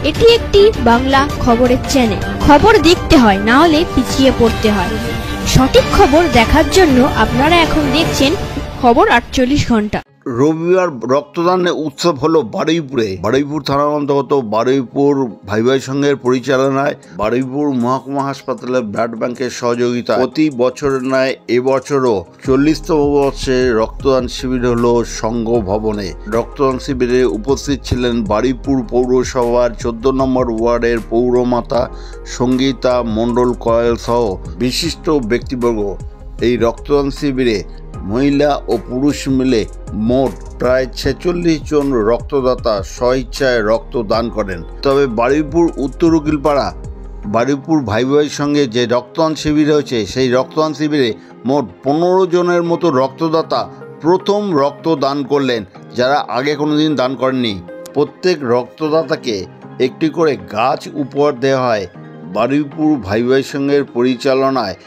এটি একটি বাংলা খবরের চ্যানেল। খবর দেখতে হয়, না হলে পিছিয়ে পড়তে হয়। সঠিক খবর দেখার জন্য আপনারা এখন দেখছেন খবর 48 ঘন্টা। রবিবার রক্তদানের উৎসব হলো বারুইপুরে। বারুইপুর থানার অন্তর্গত বারুইপুর ভাই ভাই সংঘের পরিচালনায় বারুইপুর মহকুমা হাসপাতালে ব্লাড ব্যাংকের সহযোগিতা প্রতি বছরের ন্যায় এবছরও 40তম বর্ষে রক্তদান শিবির হলো সংঘ ভবনে। রক্তদান শিবিরে উপস্থিত ছিলেন বারুইপুর পৌরসভার 14 নম্বর ওয়ার্ডের পৌরমাতা সঙ্গীতা মণ্ডল কয়েল সহ বিশিষ্ট ব্যক্তিবর্গ। এই রক্তদান শিবিরে মহিলা ও পুরুষ মিলে মোট প্রায় 46 জন রক্তদাতা স্বইচ্ছায় রক্ত দান করেন। তবে বারুইপুর উত্তর উকিলপাড়া বারুইপুর ভাই ভাই সঙ্গে যে রক্তদান শিবির হয়েছে, সেই রক্তদান শিবিরে মোট 15 জনের মতো রক্তদাতা প্রথম রক্ত দান করলেন, যারা আগে কোনোদিন দান করেননি। প্রত্যেক রক্তদাতাকে একটি করে গাছ উপহার দেওয়া হয়। বারুইপুর ভাই ভাই সংঘের পরিচালনায়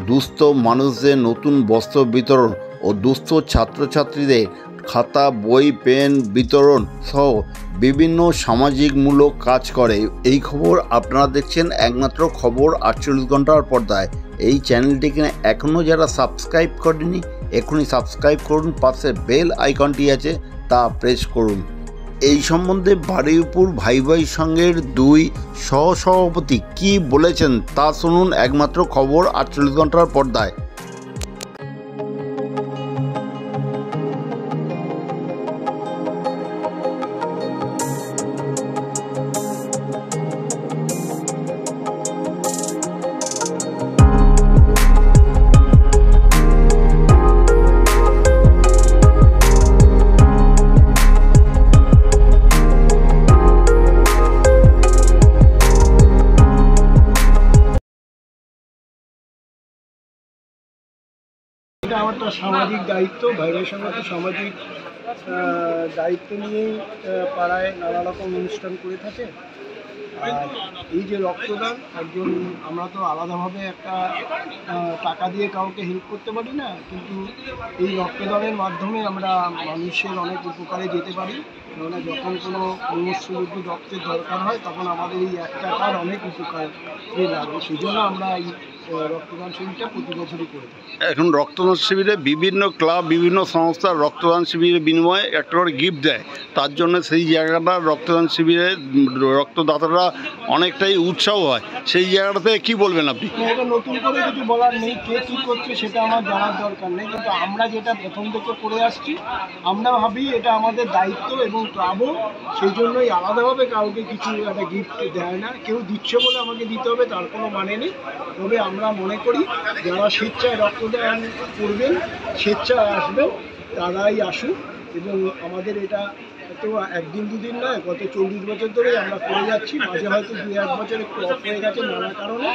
দুস্থ মানুষদের নতুন বস্ত্র বিতরণ ও দুস্থ ছাত্রছাত্রীদের খাতা, বই, পেন বিতরণ সহ বিভিন্ন সামাজিকমূলক কাজ করে। এই খবর আপনারা দেখছেন একমাত্র খবর 48 ঘন্টার পর্দায়। এই চ্যানেলটিকে এখনও যারা সাবস্ক্রাইব করেনি, এখনই সাবস্ক্রাইব করুন। পাশে বেল আইকনটি আছে, তা প্রেস করুন। এই সম্বন্ধে বারুইপুর ভাই ভাই সংঘের 2 সহসভাপতি কি বলেছেন তা শুনুন একমাত্র খবর 48 ঘন্টার পর্দায়। এটা আমার তো সামাজিক দায়িত্ব। ভাই ভাই সংঘ তো সামাজিক দায়িত্ব নিয়েই পাড়ায় নানা রকম অনুষ্ঠান করে থাকে। আর এই যে রক্তদান, একজন আমরা তো আলাদাভাবে একটা টাকা দিয়ে কাউকে হেল্প করতে পারি না, কিন্তু এই রক্তদানের মাধ্যমে আমরা মানুষের অনেক উপকারে যেতে পারি। কেননা যখন কোনো মুমূর্ষু রক্তের দরকার হয়, তখন আমাদের এই 1 টাকার অনেক উপকার লাগে। সেই জন্য আমরা এই রক্তদান শিবিরটা প্রতি বছরই করে থাকি। এখন রক্তদান শিবিরে বিভিন্ন ক্লাব, বিভিন্ন সংস্থার রক্তদান শিবিরের বিনিময়ে একটা করে গিফট দেয়। তার জন্য সেই জায়গাটা রক্তদান শিবিরে রক্তদাতারা অনেকটাই উৎসাহ হয়। সেই জায়গাটাতে কি বলবেন আপনি? এটা নতুন করে কিছু বলার নেই, কে কী করছে সেটা আমার জানার দরকার নেই, কিন্তু আমরা যেটা প্রথম থেকে করে আসছি, আমরা ভাবি এটা আমাদের দায়িত্ব এবং ক্লাবও সেই জন্যই আলাদাভাবে কাউকে কিছু একটা গিফট দেয় না। কেউ দিচ্ছে বলে আমাকে দিতে হবে তার কোনো মানে নেই। তবে আমরা মনে করি যারা স্বেচ্ছায় রক্তদান করবেন, স্বেচ্ছায় আসবেন, তারাই আসুন। এবং আমাদের এটা তো 1 দিন 2 দিন নয়, গত 40 বছর ধরেই আমরা করে যাচ্ছি। মাঝে হয়তো 2-1 বছর একটু অফ হয়ে গেছে নানা কারণে।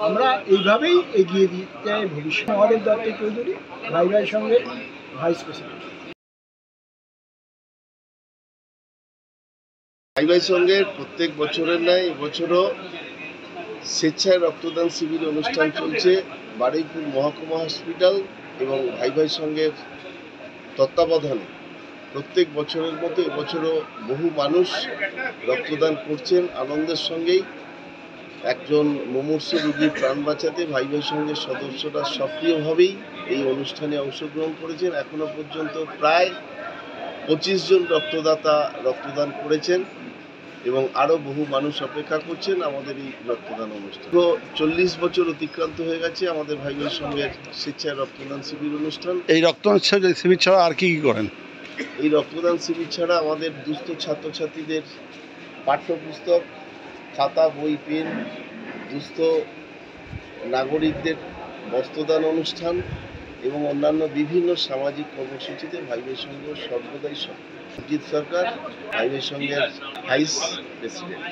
আমরা এইভাবেই এগিয়ে দিতে ভবিষ্যৎ। আমাদের দত্ত চৌধুরী, ভাই ভাই সঙ্গে ভাইস প্রেসিডেন্ট। ভাই ভাই সংঘের প্রত্যেক বছরের ন্যায় এবছরও স্বেচ্ছায় রক্তদান শিবির অনুষ্ঠান চলছে বারুইপুর মহকুমা হসপিটাল এবং ভাই ভাই সংঘের তত্ত্বাবধানে। প্রত্যেক বছরের মতো এবছরও বহু মানুষ রক্তদান করছেন আনন্দের সঙ্গেই। একজন মুমূর্ষু রোগীর প্রাণ বাঁচাতে ভাই ভাই সংঘের সদস্যরা সক্রিয়ভাবেই এই অনুষ্ঠানে অংশগ্রহণ করেছেন। এখনো পর্যন্ত প্রায় 25 জন রক্তদাতা রক্তদান করেছেন এবং আরও বহু মানুষ অপেক্ষা করছেন আমাদের এই রক্তদান অনুষ্ঠান। তো 40 বছর অতিক্রান্ত হয়ে গেছে আমাদের ভাই ভাই সংঘের স্বেচ্ছায় রক্তদান শিবির অনুষ্ঠান। এই রক্তদান শিবির ছাড়া আর কি করেন? এই রক্তদান শিবির ছাড়া আমাদের দুস্থ ছাত্রছাত্রীদের পাঠ্যপুস্তক, খাতা, বই, পেন, দুস্থ নাগরিকদের বস্ত্রদান অনুষ্ঠান এবং অন্যান্য বিভিন্ন সামাজিক কর্মসূচিতে ভাই ভাই সংঘ সর্বদাই সক্রিয়। সুজিত সরকার, ভাই ভাই সংঘের ভাইস প্রেসিডেন্ট।